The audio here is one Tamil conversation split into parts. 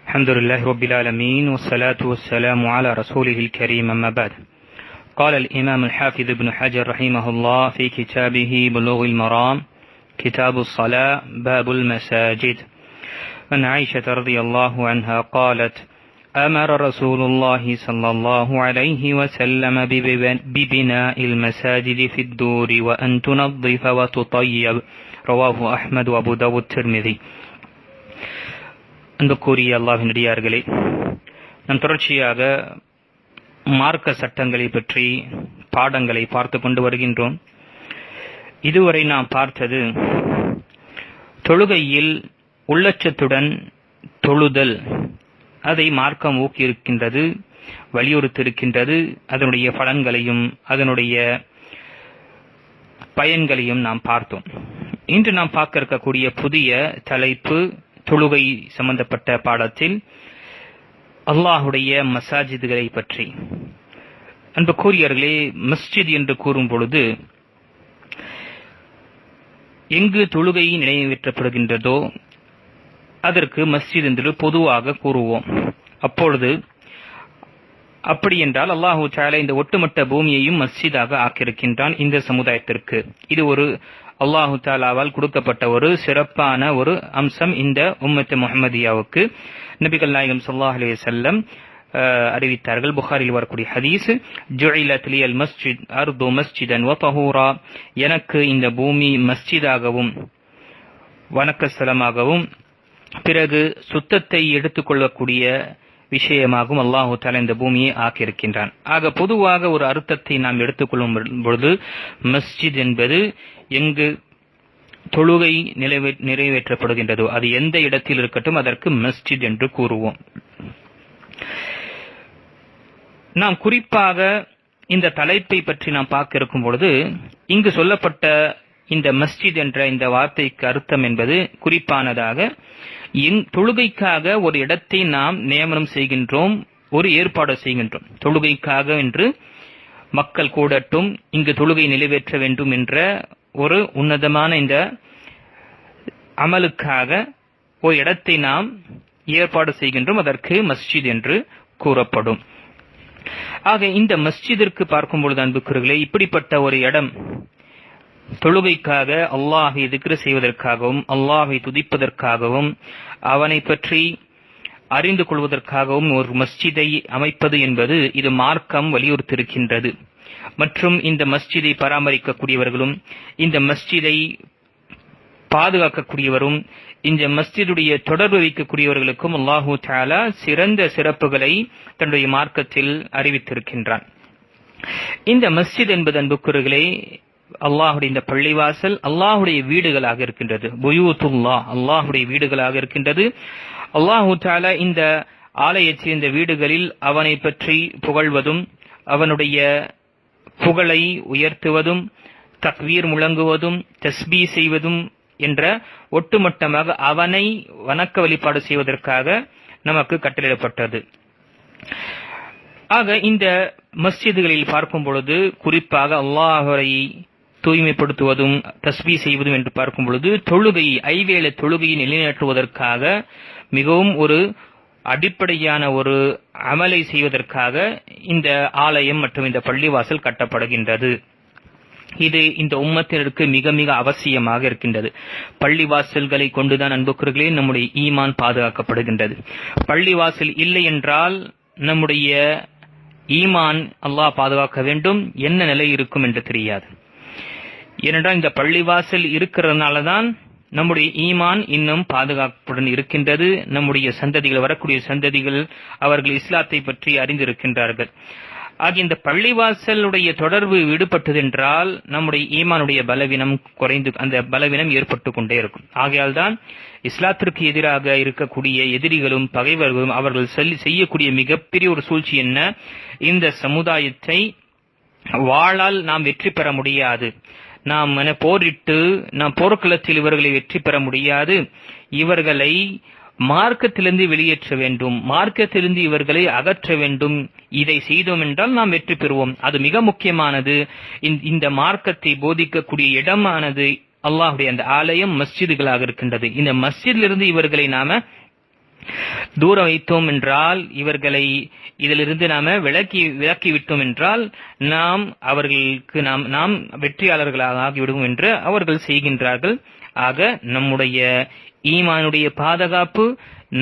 الحمد لله رب العالمين والصلاة والسلام على رسوله الكريم أما بعد. قال الإمام الحافظ ابن حجر رحمه الله في كتابه بلوغ المرام كتاب الصلاة باب المساجد. عن عائشة رضي الله عنها قالت: أمر رسول الله صلى الله عليه وسلم ببناء المساجد في الدور وأن تنظف وتطيب. رواه أحمد وأبو داود الترمذي. அன்புக்குரிய அல்லாஹ்வின் அடியார்களே, நாம் தொடர்ச்சியாக மார்க்க சட்டங்களை பற்றி பாடங்களை பார்த்து கொண்டு வருகின்றோம். இதுவரை நாம் பார்த்தது தொழுகையில் உள்ளச்சத்துடன் தொழுதல், அதை மார்க்கம் ஊக்கியிருக்கின்றது, வலியுறுத்தியிருக்கின்றது. அதனுடைய பலன்களையும் அதனுடைய பயன்களையும் நாம் பார்த்தோம். இன்று நாம் பார்க்க இருக்கக்கூடிய புதிய தலைப்பு தொழுகை சம்பந்தப்பட்ட பாடத்தில் அல்லாஹுடைய மசாஜிதுகளை பற்றி. அன்புக்குரியவர்களே, மஸ்ஜித் என்று கூறும் பொழுது எங்கு தொழுகை நிறைவேற்றப்படுகின்றதோ அதற்கு மஸ்ஜித் என்று பொதுவாக கூறுவோம். அப்பொழுது அப்படி என்றால் அல்லாஹு தஆலா இந்த ஒட்டுமொத்த பூமியையும் மஸ்ஜிதாக ஆக்கியிருக்கின்றான் இந்த சமுதாயத்திற்கு. இது ஒரு அல்லாஹு தஆலாவால் கொடுக்கப்பட்ட ஒரு சிறப்பான ஒரு அம்சம் இந்த உம்மத்து முஹம்மதியாவுக்கு. நபிகள் நாயகம் ஸல்லல்லாஹு அலைஹி வஸல்லம் அறிவித்தார்கள். புகாரில் வரக்கூடிய ஹதீஸ், ஜுஇலத் லியல் மஸ்ஜித் அர்து மஸ்ஜிதன் வ தஹூரா, எனக்கு இந்த பூமி மஸ்ஜிதாகவும் வணக்கஸ்தலமாகவும் பிறகு சுத்தத்தை எடுத்துக்கொள்ளக்கூடிய விஷயமாகவும் அல்லாஹு தஆலா இந்த பூமியை ஆக்கியிருக்கின்றான். ஆக பொதுவாக ஒரு அர்த்தத்தை நாம் எடுத்துக்கொள்ளும் பொழுது மஸ்ஜித் என்பது எங்கு தொழுகை நிறைவேற்றப்படுகின்றதோ அது எந்த இடத்தில் இருக்கட்டும் அதற்கு மஸ்ஜித் என்று கூறுவோம். நாம் குறிப்பாக இந்த தலைப்பை பற்றி நாம் பார்க்க இருக்கும் பொழுது இங்கு சொல்லப்பட்ட இந்த மஸ்ஜித் என்ற இந்த வார்த்தைக்கு அர்த்தம் என்பது குறிப்பானதாக தொழுகைக்காக ஒரு இடத்தை நாம் நியமனம் செய்கின்றோம், ஒரு ஏற்பாடு செய்கின்றோம். தொழுகைக்காக என்று மக்கள் கூடட்டும், இங்கு தொழுகை நிறைவேற்ற வேண்டும் என்ற ஒரு உன்னதமான இந்த அமலுக்காக ஒரு இடத்தை நாம் ஏற்பாடு செய்கின்றோம், அதற்கு மஸ்ஜித் என்று கூறப்படும். ஆக இந்த மஸ்ஜிதிற்கு பார்க்கும் பொழுது அன்புக்குரியவர்களே, இப்படிப்பட்ட ஒரு இடம் தொழுகைக்காக அல்லாஹை திக்ர் செய்வதற்காகவும் அல்லாஹை துதிப்பதற்காகவும் அவனை பற்றி அறிந்து கொள்வதற்காகவும் ஒரு மஸ்ஜிதை அமைப்பது என்பது இது மார்க்கம் வலியுறுத்தியிருக்கின்றது. மற்றும் இந்த மஸ்ஜிதை பராமரிக்கக்கூடியவர்களும் இந்த மஸ்ஜிதை பாதுகாக்கக்கூடியவரும் இந்த மஸ்ஜிதுடைய தொடர்பு வைக்கக்கூடியவர்களுக்கும் அல்லாஹு தஆலா சிறந்த சிறப்புகளை தன்னுடைய மார்க்கத்தில் அறிவித்திருக்கின்றான். இந்த மஸ்ஜித் என்பது அன்புக்குரியவர்களே, அல்லாஹுடைய இந்த பள்ளிவாசல் அல்லாஹுடைய வீடுகளாக இருக்கின்றது. புயூத்துல்லாஹ், அல்லாஹுடைய வீடுகளாக இருக்கின்றது. அல்லாஹு தஆலா இந்த ஆலயத்தில் இந்த வீடுகளில் அவனை பற்றி புகழ்வதும் அவனுடைய புகழை உயர்த்துவதும் தக்வீர் முழங்குவதும் தஸ்பீ செய்வதும் என்ற ஒட்டுமொத்தமாக அவனை வணக்க வழிபாடு செய்வதற்காக நமக்கு கட்டளையிடப்பட்டது. ஆக இந்த மஸ்ஜிதுகளில் பார்க்கும் பொழுது குறிப்பாக அல்லாஹ்வை தூய்மைப்படுத்துவதும் தஸ்பீ செய்வதும் என்று பார்க்கும் பொழுது தொழுகை ஐவேளை தொழுகையை நிலைநாட்டுவதற்காக மிகவும் ஒரு அடிப்படையான ஒரு அமலை செய்வதற்காக இந்த ஆலயம் மற்றும் இந்த பள்ளிவாசல் கட்டப்படுகின்றது. இது இந்த உம்மத்தினருக்கு மிக மிக அவசியமாக இருக்கின்றது. பள்ளிவாசல்களை கொண்டுதான் அன்புக்குரியவர்களே நம்முடைய ஈமான் பாதுகாக்கப்படுகின்றது. பள்ளிவாசல் இல்லை என்றால் நம்முடைய ஈமான் அல்லாஹ் பாதுகாக்க வேண்டும், என்ன நிலை இருக்கும் என்று தெரியாது. ஏனென்றால் இந்த பள்ளிவாசல் இருக்கிறதுனால தான் நம்முடைய ஈமான் இன்னும் பாதுகாப்புடன் இருக்கின்றது. நம்முடைய சந்ததிகள், வரக்கூடிய சந்ததிகள், அவர்கள் இஸ்லாத்தை பற்றி அறிந்திருக்கின்றார்கள். ஆகிய இந்த பள்ளிவாசலுடைய தொடர்பு விடுபட்டது என்றால் நம்முடைய ஈமானுடைய பலவீனம் குறைந்து அந்த பலவீனம் ஏற்பட்டு கொண்டே இருக்கும். ஆகையால் தான் இஸ்லாத்திற்கு எதிராக இருக்கக்கூடிய எதிரிகளும் பகைவர்களும் அவர்கள் செய்யக்கூடிய மிகப்பெரிய ஒரு சூழ்ச்சி என்ன, இந்த சமுதாயத்தை வாளால் நாம் வெற்றி பெற முடியாது, நாம் போரிட்டு நாம் போர்க்களத்தில் இவர்களை வெற்றி பெற முடியாது, இவர்களை மார்க்கத்திலிருந்து வெளியேற்ற வேண்டும், மார்க்கத்திலிருந்து இவர்களை அகற்ற வேண்டும். இதை செய்தோம் என்றால் நாம் வெற்றி பெறுவோம். அது மிக முக்கியமானது. இந்த மார்க்கத்தை போதிக்கக்கூடிய இடமானது அல்லாஹுடைய அந்த ஆலயம் மஸ்ஜிதுகளாக இருக்கின்றது. இந்த மஸ்ஜிதிலிருந்து இவர்களை நாம தூர வைத்தோம் என்றால், இவர்களை இதிலிருந்து நாம விலக்கி விட்டோம் என்றால் நாம் அவர்களுக்கு நாம் வெற்றியாளர்களாக ஆகிவிடுவோம் என்று அவர்கள் செய்கின்றார்கள். ஆக நம்முடைய ஈமானுடைய பாதுகாப்பு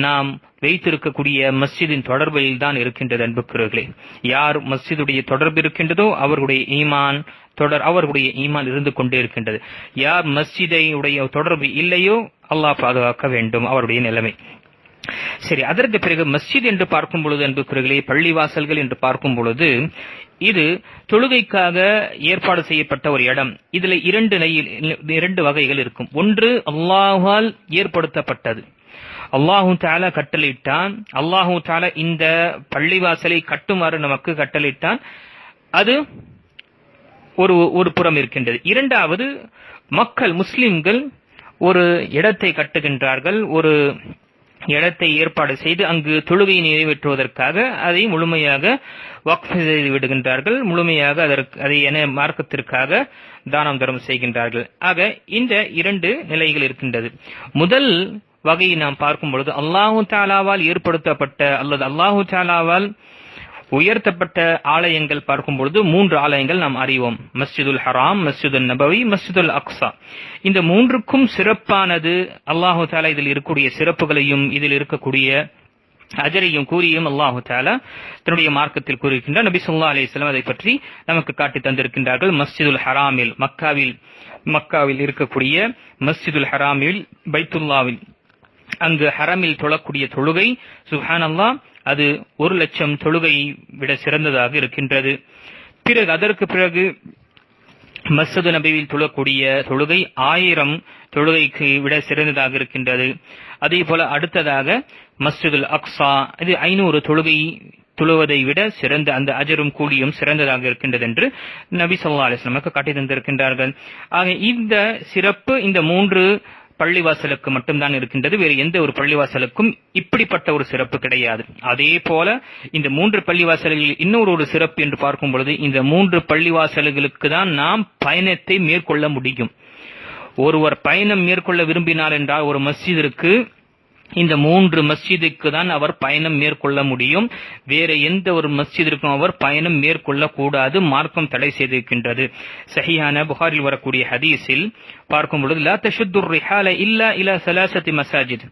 நாம் வைத்திருக்கக்கூடிய மஸ்ஜிதின் தொடர்பில் தான் இருக்கின்றது. அன்புக்குரியவர்களே, யார் மஸ்ஜிதுடைய தொடர்பு இருக்கின்றதோ அவர்களுடைய ஈமான் இருந்து கொண்டே இருக்கின்றது. யார் மஸ்ஜிதை உடைய தொடர்பு இல்லையோ அல்லாஹ் பாதுகாக்க வேண்டும் அவருடைய நிலைமை. சரி, அதற்கு பிறகு மஸ்ஜித் என்று பார்க்கும் பொழுது அன்புக்குரியவர்களே, பள்ளிவாசல்கள் என்று பார்க்கும் பொழுது இது தொழுகைக்காக ஏற்பாடு செய்யப்பட்ட ஒரு இடம். இதுல இரண்டு வகைகள் இருக்கும். ஒன்று அல்லாஹால் ஏற்படுத்தப்பட்டது, அல்லாஹு தஆலா கட்டளையிட்டான், அல்லாஹு தஆலா இந்த பள்ளிவாசலை கட்டுமாறு நமக்கு கட்டளையிட்டான், அது ஒரு புறம் இருக்கின்றது. இரண்டாவது, மக்கள் முஸ்லிம்கள் ஒரு இடத்தை கட்டுகின்றார்கள், ஒரு இடத்தை ஏற்பாடு செய்து அங்கு தொழுகையை நிறைவேற்றுவதற்காக அதை முழுமையாக வக்ஃப் செய்து விடுகின்றார்கள், முழுமையாக அதை மார்க்கத்திற்காக தானம் தர்மம் செய்கின்றார்கள். ஆக இந்த இரண்டு நிலைகள் இருக்கின்றது. முதல் வகையை நாம் பார்க்கும் பொழுது அல்லாஹு தஆலாவால் ஏற்படுத்தப்பட்ட அல்லது அல்லாஹு தஆலாவால் உயர்த்தப்பட்ட ஆலயங்கள் பார்க்கும் பொழுது 3 ஆலயங்கள் நாம் அறிவோம். மஸ்ஜிதுல் ஹராம், மஸ்ஜிதுல் நபவி, மஸ்ஜிதுல் அக்ஸா. இந்த மூன்றுக்கும் சிறப்பானது அல்லாஹு தஆலா இதில் இருக்கக்கூடிய சிறப்புகளையும் இதில் இருக்கக்கூடிய அஜரையும் கூறியும் அல்லாஹு தஆலா தன்னுடைய மார்க்கத்தில் கூறியிருக்கின்றார். நபி ஸல்லல்லாஹு அலைஹி வஸல்லம் அதை பற்றி நமக்கு காட்டி தந்திருக்கின்றார்கள். மஸ்ஜிதுல் ஹராமில், மக்காவில் இருக்கக்கூடிய மஸ்ஜிதுல் ஹராமில், பைத்துல்லாவில், அங்கு ஹரமில் தொழக்கூடிய தொழுகை சுப்ஹானல்லாஹ் அது 1,00,000 தொழுகையை விட சிறந்ததாக இருக்கின்றது. அதற்கு பிறகு மஸ்ஜிது நபவியில் தொழக்கூடிய தொழுகை 1000 தொழுகைக்கு விட சிறந்ததாக இருக்கின்றது. அதே போல அடுத்ததாக மஸ்ஜிதுல் அக்ஸா, இது 500 தொழுகை தொழுவதை விட சிறந்த அந்த அஜரும் கூலியும் சிறந்ததாக இருக்கின்றது என்று நபி ஸல்லல்லாஹு அலைஹி வஸல்லம் காட்டி தந்திருக்கின்றார்கள். ஆக இந்த சிறப்பு இந்த 3 பள்ளிவாசலுக்கு மட்டும்தான் இருக்கின்றது. வேறு எந்த ஒரு பள்ளிவாசலுக்கும் இப்படிப்பட்ட ஒரு சிறப்பு கிடையாது. அதே போல இந்த 3 பள்ளிவாசல்களில் இன்னொரு சிறப்பு என்று பார்க்கும் பொழுது இந்த 3 பள்ளிவாசல்களுக்கு தான் நாம் பயணத்தை மேற்கொள்ள முடியும். ஒருவர் பயணம் மேற்கொள்ள விரும்பினார் என்றால் ஒரு மஸ்ஜிதிற்கு, இந்த 3 மஸ்ஜிதுக்கு தான் அவர் பயணம் மேற்கொள்ள முடியும். வேற எந்த ஒரு மஸ்ஜிதிற்கும் அவர் பயணம் மேற்கொள்ள கூடாது, மார்க்கம் தடை செய்திருக்கின்றது. சஹீஹான புகாரில் வரக்கூடிய ஹதீஸில் பார்க்கும் பொழுது லா தஷுத்துர் ரிஹால இல்லா இலா ஸலாஸத்தி மஸாஜித்,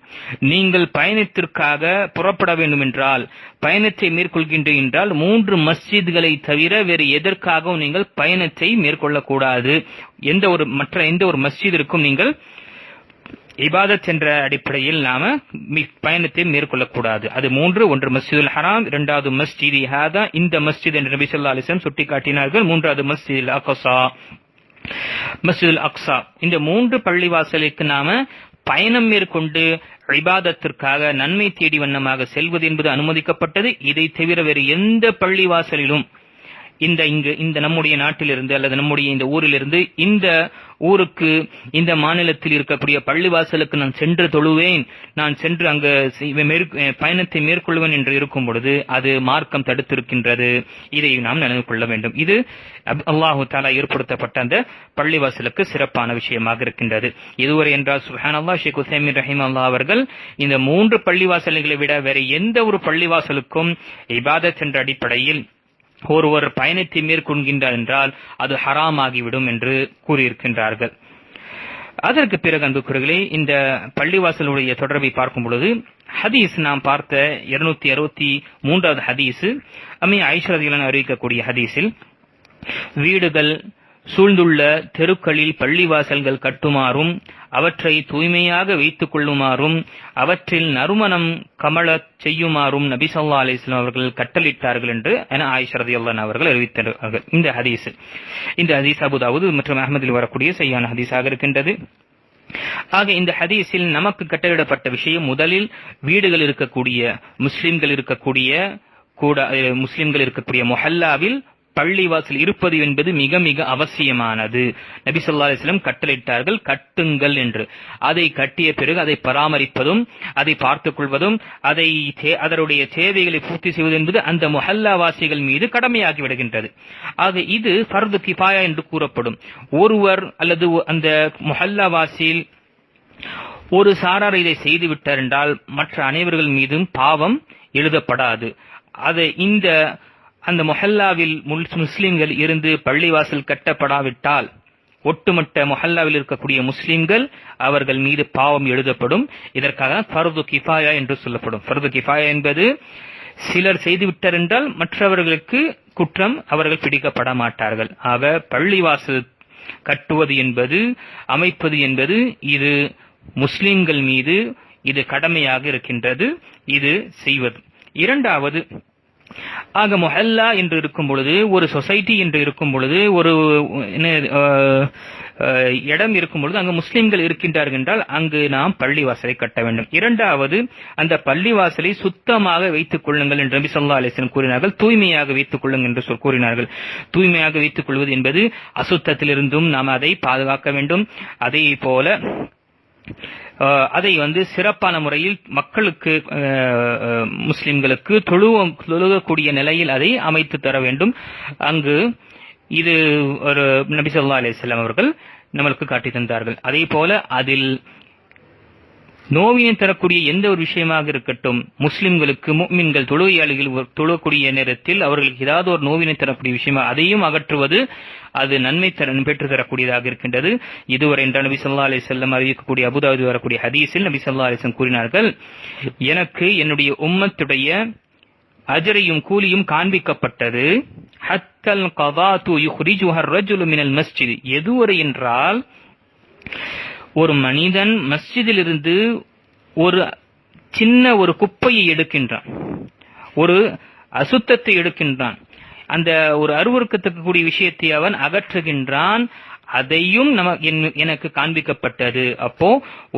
நீங்கள் பயணத்திற்காக புறப்பட வேண்டும் என்றால், பயணத்தை மேற்கொள்கின்ற என்றால் 3 மஸ்ஜித்களை தவிர வேறு எதற்காகவும் நீங்கள் பயணத்தை மேற்கொள்ளக்கூடாது. மற்ற எந்த ஒரு மஸ்ஜிதிற்கும் நீங்கள் இபாதத் என்ற அடிப்படையில் நாம பயணத்தை மேற்கொள்ளக்கூடாது. அது 3: ஒன்று மஸ்ஜிதுல் ஹராம், 2வது மஸ்ஜிதி ஹாதா, இந்த மஸ்ஜித் என்று நபி ஸல்லல்லாஹு அலைஹி வஸல்லம் சுட்டிக்காட்டினார்கள். 3வது மஸ்ஜிதுல் அக்ஸா. இந்த 3 பள்ளிவாசலுக்கு நாம பயணம் மேற்கொண்டு இபாதத்திற்காக நன்மை தேடி வண்ணமாக செல்வது என்பது அனுமதிக்கப்பட்டது. இதை தவிர வேறு எந்த பள்ளிவாசலிலும் இந்த நம்முடைய நாட்டிலிருந்து அல்லது நம்முடைய இந்த ஊரிலிருந்து இந்த ஊருக்கு, இந்த மாநிலத்தில் இருக்கக்கூடிய பள்ளிவாசலுக்கு நான் சென்று தொழுவேன், நான் சென்று அங்கு பயணத்தை மேற்கொள்வேன் என்று இருக்கும் பொழுது அது மார்க்கம் தடுத்திருக்கின்றது. இதை நாம் நினைவு கொள்ள வேண்டும். இது அல்லாஹு தஆலா ஏற்படுத்தப்பட்ட அந்த பள்ளிவாசலுக்கு சிறப்பான விஷயமாக இருக்கின்றது. இதுவரை என்றால் சுப்ஹானல்லாஹ், ஷேக் உஸைமீன் ரஹிமஹுல்லாஹ் அவர்கள் இந்த 3 பள்ளிவாசல்களை விட வேற எந்த ஒரு பள்ளிவாசலுக்கும் இபாதத் என்ற அடிப்படையில் ஒருவர் பயணத்தை மேற்கொள்கின்றார் என்றால் அது ஹராம் ஆகிவிடும் என்று கூறியிருக்கின்றார்கள். அதற்கு பிறகு அன்புக்குரியவர்களே, இந்த பள்ளிவாசலுடைய தொடர்பை பார்க்கும் பொழுது ஹதீஸ் நாம் பார்த்த 263வது ஹதீஸ் அம்மி ஆயிஷா ரலியல்லாஹு அன்ஹா அறிவிக்கக்கூடிய ஹதீஸில், வீடுகள் சூழ்ந்துள்ள தெருக்களில் பள்ளிவாசல்கள் கட்டுமாறும் அவற்றை தூய்மையாக வைத்துக் கொள்ளுமாறும் அவற்றில் நறுமணம் கமழச் செய்யுமாறும் நபி ஸல்லல்லாஹு அலைஹி வஸல்லம் அவர்கள் கட்டளையிட்டார்கள் என்று ஆயிஷா ரலியல்லாஹு அன்ஹா அவர்கள் அறிவித்தார்கள். இந்த ஹதீஸ் அபூ தாவூத் மற்றும் அஹ்மதில் வரக்கூடிய சஹீஹான ஹதீஸாக இருக்கின்றது. ஆக இந்த ஹதீஸில் நமக்கு கட்டளையிடப்பட்ட விஷயம், முதலில் வீடுகள் இருக்கக்கூடிய முஸ்லிம்கள் இருக்கக்கூடிய முஹல்லாவில் பள்ளிவாசல் இருப்பது என்பது மிக மிக அவசியமானது. நபி ஸல்லல்லாஹு அலைஹி வஸல்லம் கட்டளையிட்டார்கள், கட்டுங்கள் என்று. அதை கட்டிய பிறகு அதை பராமரிப்பதும், அதை பார்த்துக் கொள்வதும், அதனுடைய தேவைகளை பூர்த்தி செய்வது என்பது அந்த முஹல்லாவாசிகள் மீது கடமையாகி விடுகின்றது. ஆக இது ஃபர்து கிஃபாயா என்று கூறப்படும். ஒருவர் அல்லது அந்த முஹல்லாவாசியில் ஒரு சாரார் இதை செய்து விட்டார் என்றால் மற்ற அனைவர்கள் மீதும் பாவம் எழுதப்படாது. அது அந்த மொஹல்லாவில் முஸ்லிம்கள் இருந்து பள்ளிவாசல் கட்டப்படாவிட்டால் ஒட்டுமொத்த மொஹல்லாவில் இருக்கக்கூடிய முஸ்லிம்கள் அவர்கள் மீது பாவம் எழுதப்படும். இதற்காக ஃபர்து கிஃபாயா என்று சொல்லப்படும். ஃபர்து கிஃபாயா என்பது சிலர் செய்துவிட்டார் என்றால் மற்றவர்களுக்கு குற்றம், அவர்கள் பிடிக்கப்பட மாட்டார்கள். ஆக பள்ளிவாசல் கட்டுவது என்பது, அமைப்பது என்பது இது முஸ்லிம்கள் மீது இது கடமையாக இருக்கின்றது, இது செய்வது. இரண்டாவது, ஆக மொஹல்லா என்று இருக்கும் பொழுது, ஒரு சொசைட்டி என்று இருக்கும் பொழுது, ஒரு இடம் இருக்கும் பொழுது அங்கு முஸ்லிம்கள் இருக்கின்றார்கள் என்றால் அங்கு நாம் பள்ளிவாசலை கட்ட வேண்டும். இரண்டாவது, அந்த பள்ளிவாசலை சுத்தமாக வைத்துக் கொள்ளுங்கள் என்று நபி ஸல்லல்லாஹு அலைஹி வஸல்லம் கூறினார்கள். தூய்மையாக வைத்துக் கொள்ளுங்கள் என்று கூறினார்கள். தூய்மையாக வைத்துக் கொள்வது என்பது அசுத்தத்திலிருந்தும் நாம் அதை பாதுகாக்க வேண்டும். அதே போல அதை சிறப்பான முறையில் மக்களுக்கு, முஸ்லிம்களுக்கு தொழுகக்கூடிய நிலையில் அதை அமைத்து தர வேண்டும். அங்கு இது ஒரு நபி ஸல்லல்லாஹு அலைஹி வஸல்லம் அவர்கள் நம்மளுக்கு காட்டி தந்தார்கள். அதே போல அதில் நோவினை தரக்கூடிய எந்த ஒரு விஷயமாக இருக்கட்டும், முஸ்லிம்களுக்கு முஃமின்கள் தொழுகையாளிகள் தொழக்கூடிய நேரத்தில் அவர்களுக்கு ஏதாவது ஒரு நோவினை தரக்கூடிய விஷயமா அதையும் அகற்றுவது அது நன்மை பெற்று தரக்கூடியதாக இருக்கின்றது. இதுவரை என்ற நபி ஸல்லல்லாஹு அலைஹி வஸல்லம் அறிவிக்கக்கூடிய அபூதாவுதில் வரக்கூடிய ஹதீஸில் நபி ஸல்லல்லாஹு அலைஹி வஸல்லம் கூறினார்கள், எனக்கு என்னுடைய உம்மத்துடைய அஜரையும் கூலியும் காண்பிக்கப்பட்டது. ஹத்தல் கதாது யுஹ்ரிஜுஹா ar-ரஜுலு மினல் மஸ்ஜித். எதுவரை என்றால், ஒரு மனிதன் மஸ்ஜிதிலிருந்து ஒரு சின்ன ஒரு குப்பையை எடுக்கின்றான், ஒரு அசுத்தத்தை எடுக்கின்றான், அந்த ஒரு அருவருக்கத்தக்கூடிய விஷயத்தை அவன் அகற்றுகின்றான், அதையும் எனக்கு காண்பிக்கப்பட்டது. அப்போ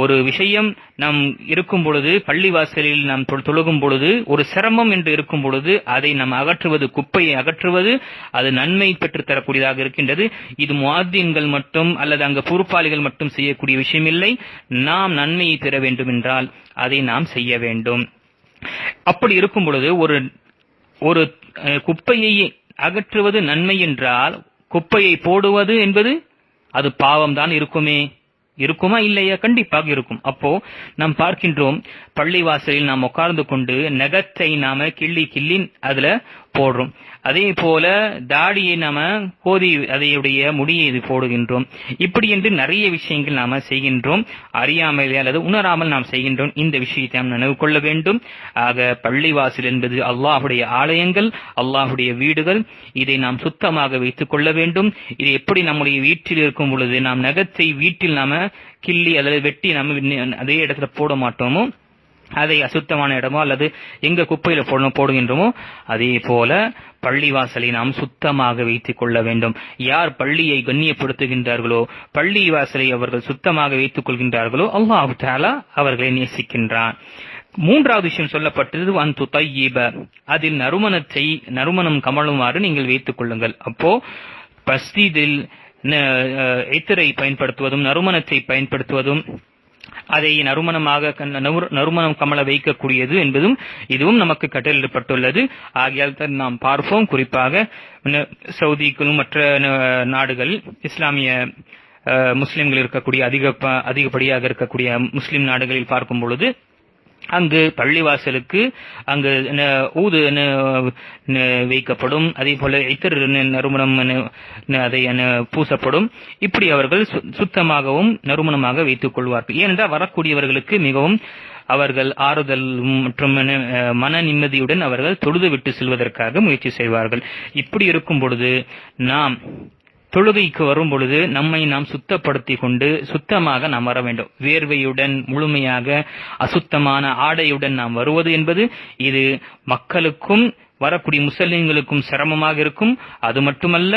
ஒரு விஷயம் நாம் இருக்கும் பொழுது, பள்ளிவாசலில் நாம் தொழுகும் பொழுது ஒரு சிரமம் என்று இருக்கும் பொழுது அதை நாம் அகற்றுவது, குப்பையை அகற்றுவது, அது நன்மை பெற்று தரக்கூடியதாக இருக்கின்றது. இது முஅத்தின்கள் மட்டும் அல்லது அங்கு பொறுப்பாளிகள் மட்டும் செய்யக்கூடிய விஷயம் இல்லை. நாம் நன்மையை பெற வேண்டும் என்றால் அதை நாம் செய்ய வேண்டும். அப்படி இருக்கும் பொழுது ஒரு குப்பையை அகற்றுவது நன்மை என்றால், குப்பையை போடுவது என்பது அது பாவம் தான் இருக்குமா இல்லையா? கண்டிப்பாக இருக்கும். அப்போ நாம் பார்க்கின்றோம், பள்ளிவாசலில் நாம் உட்கார்ந்து கொண்டு நகத்தை நாம கிள்ளி அதுல போடுறோம். அதே போல தாடியை நாம கோதி அதையுடைய முடியை இது போடுகின்றோம். இப்படி என்று நிறைய விஷயங்கள் நாம செய்கின்றோம். அறியாமல் அல்லது உணராமல் நாம் செய்கின்றோம். இந்த விஷயத்தை நாம் நினைவு கொள்ள வேண்டும். ஆக பள்ளிவாசல் என்பது அல்லாஹுடைய ஆலயங்கள், அல்லாஹுடைய வீடுகள். இதை நாம் சுத்தமாக வைத்துக் கொள்ள வேண்டும். இது எப்படி நம்முடைய வீட்டில் இருக்கும் பொழுது நாம் நகத்தை வீட்டில் நாம கிள்ளி அல்லது வெட்டி நம்ம அதே இடத்துல போட மாட்டோமோ, அதை அசுத்தமான இடமோ அல்லது எங்க குப்பையில போடுகின்றோமோ, அதே போல பள்ளிவாசலை நாம் சுத்தமாக வைத்துக் கொள்ள வேண்டும். யார் பள்ளியை கண்ணியப்படுத்துகின்றார்களோ, பள்ளிவாசலை அவர்கள் சுத்தமாக வைத்துக் கொள்கின்றார்களோ, அல்லாஹ் தஆலா அவர்களை நேசிக்கின்றான். மூன்றாவது விஷயம் சொல்லப்பட்டது அன்து தய்யிப, அதில் நறுமணம் கமழுமாறு நீங்கள் வைத்துக் கொள்ளுங்கள். அப்போ மஸ்ஜிதில் இத்திரை பயன்படுத்துவதும் நறுமணத்தை பயன்படுத்துவதும், அதை நறுமணம் கமல வைக்கக்கூடியது என்பதும் இதுவும் நமக்கு கட்டளையிடப்பட்டுள்ளது. ஆகையால் தான் நாம் பார்ப்போம், குறிப்பாக சவுதிக்கும் மற்ற நாடுகள், இஸ்லாமிய முஸ்லிம்கள் இருக்கக்கூடிய அதிகப்படியாக இருக்கக்கூடிய முஸ்லிம் நாடுகளில் பார்க்கும் பொழுது அங்கு பள்ளிவாசலுக்கு அங்கு ஊது வைக்கப்படும். அதே போல இத்தர் நறுமணம் அதை பூசப்படும். இப்படி அவர்கள் சுத்தமாகவும் நறுமணமாக வைத்துக் கொள்வார்கள். ஏனென்றால் வரக்கூடியவர்களுக்கு மிகவும் அவர்கள் ஆறுதல் மற்றும் மன நிம்மதியுடன் அவர்கள் தொழுது விட்டு செல்வதற்காக முயற்சி செய்வார்கள். இப்படி இருக்கும் பொழுது நாம் தொழுகைக்கு வரும் பொழுது நம்மை நாம் சுத்தப்படுத்திக் கொண்டு சுத்தமாக நாம் வர வேண்டும். வேர்வையுடன் முழுமையாக அசுத்தமான ஆடையுடன் நாம் வருவது என்பது இது மக்களுக்கும் வரக்கூடிய முஸ்லிம்களுக்கும் சிரமமாக இருக்கும். அது மட்டுமல்ல,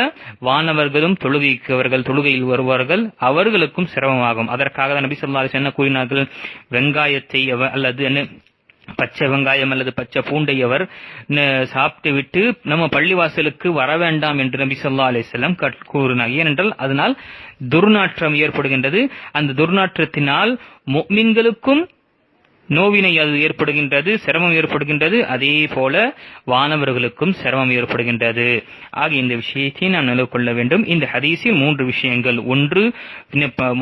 வானவர்களும் தொழுகையில் வருவார்கள், அவர்களுக்கும் சிரமமாகும். அதற்காக நபி ஸல்லல்லாஹு அலைஹி வஸல்லம் கூறினார்கள், வெங்காயத்தை அல்லது பச்சை வெங்காயம் அல்லது பச்சை பூண்டை அவர் சாப்பிட்டு விட்டு நம்ம பள்ளிவாசலுக்கு வர வேண்டாம் என்று நபி ஸல்லல்லாஹு அலைஹி வஸல்லம் கூறினார். ஏனென்றால் அதனால் துர்நாற்றம் ஏற்படுகின்றது. அந்த துர்நாற்றத்தினால் முஃமின்களுக்கும் நோவினை அது ஏற்படுகின்றது, சிரமம் ஏற்படுகின்றது. அதே போல வானவர்களுக்கும் சிரமம் ஏற்படுகின்றது. ஆக இந்த விஷயத்தை நாம் நினைவு கொள்ள வேண்டும். இந்த ஹதீஸில் 3 விஷயங்கள். ஒன்று,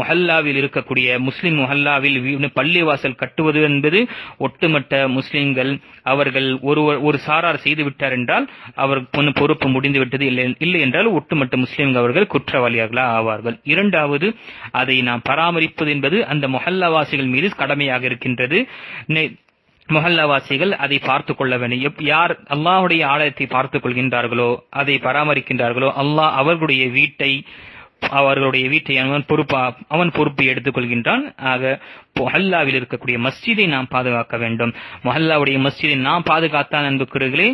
முஹல்லாவில் இருக்கக்கூடிய முஸ்லிம் முஹல்லாவில் பள்ளிவாசல் கட்டுவது என்பது ஒட்டுமொத்த முஸ்லிம்கள் அவர்கள் ஒரு சாரார் செய்துவிட்டார் என்றால் அவர் பொறுப்பு முடிந்துவிட்டது, இல்லை என்றால் ஒட்டுமொத்த முஸ்லிம்கள் அவர்கள் குற்றவாளிகளாக ஆவார்கள். இரண்டாவது, அதை நாம் பராமரிப்பது என்பது அந்த முஹல்லாவாசிகள் மீது கடமையாக இருக்கின்றது. முஹல்லாவாசிகள் அதை பார்த்துக் கொள்ள வேண்டும். யார் அல்லாஹ்வுடைய ஆலயத்தை பார்த்துக் கொள்கின்றார்களோ, அதை பராமரிக்கின்றார்களோ, அல்லாஹ் அவர்களுடைய வீட்டை அவன் பொறுப்பை எடுத்துக் கொள்கின்றான். ஆக முஹல்லாவில் இருக்கக்கூடிய மஸ்ஜிதை நாம் பாதுகாக்க வேண்டும். முஹல்லாவுடைய மஸ்ஜிதை நாம் பாதுகாத்தான் அன்புக்குரியவர்களே,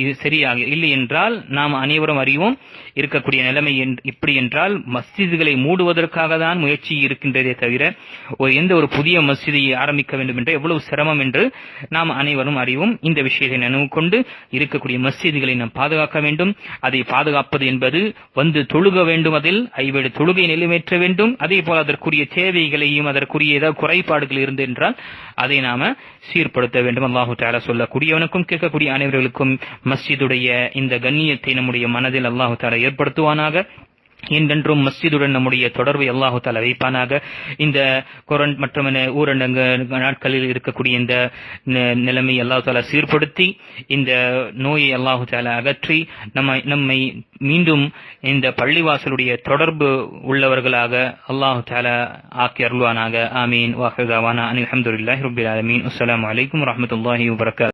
இது சரியாக இல்லை என்றால் நாம் அனைவரும் அறிவோம் இருக்கக்கூடிய நிலைமை இப்படி என்றால் மஸ்ஜிதுகளை மூடுவதற்காக தான் முயற்சி இருக்கின்றதே தவிர எந்த ஒரு புதிய மஸ்ஜிதை ஆரம்பிக்க வேண்டும் என்ற எவ்வளவு சிரமம் என்று நாம் அனைவரும் அறிவோம். இந்த விஷயத்தை நினைவு கொண்டு இருக்கக்கூடிய மஸ்ஜிதுகளை நாம் பாதுகாக்க வேண்டும். அதை பாதுகாப்பது என்பது தொழுக வேண்டும், அதில் ஐவேளை தொழுகை நிறைவேற்ற வேண்டும். அதே போல அதற்குரிய தேவைகளையும் அதற்குரிய ஏதாவது குறைபாடுகள் இருந்து என்றால் அதை நாம சீர்படுத்த வேண்டும். அல்லாஹு தஆலா சொல்லக்கூடியவனுக்கும் கேட்கக்கூடிய அனைவர்களுக்கும் மஸ்ஜிதுடைய இந்த கண்ணியத்தை நம்முடைய மனதில் அல்லாஹு தஆலா ஏற்படுத்துவானாக. என்றென்றும் மஸ்ஜிதுடன் நம்முடைய தொடர்பை அல்லாஹு தஆலா வைப்பானாக. இந்த கொரோனா மற்றும் ஊரடங்கு நாட்களில் இருக்கக்கூடிய இந்த நிலைமை அல்லாஹு தஆலா சீர்படுத்தி இந்த நோயை அல்லாஹு தஆலா அகற்றி நம்மை மீண்டும் இந்த பள்ளிவாசலுடைய தொடர்பு உள்ளவர்களாக அல்லாஹு தஆலா ஆக்கி அருள்வானாக. ஆமீன். வாஹிரு தஅவானா அல்ஹம்துலில்லாஹி ரப்பில் ஆலமீன். அஸ்ஸலாமு அலைக்கும் வரஹ்மத்துல்லாஹி வபரகாத்துஹு.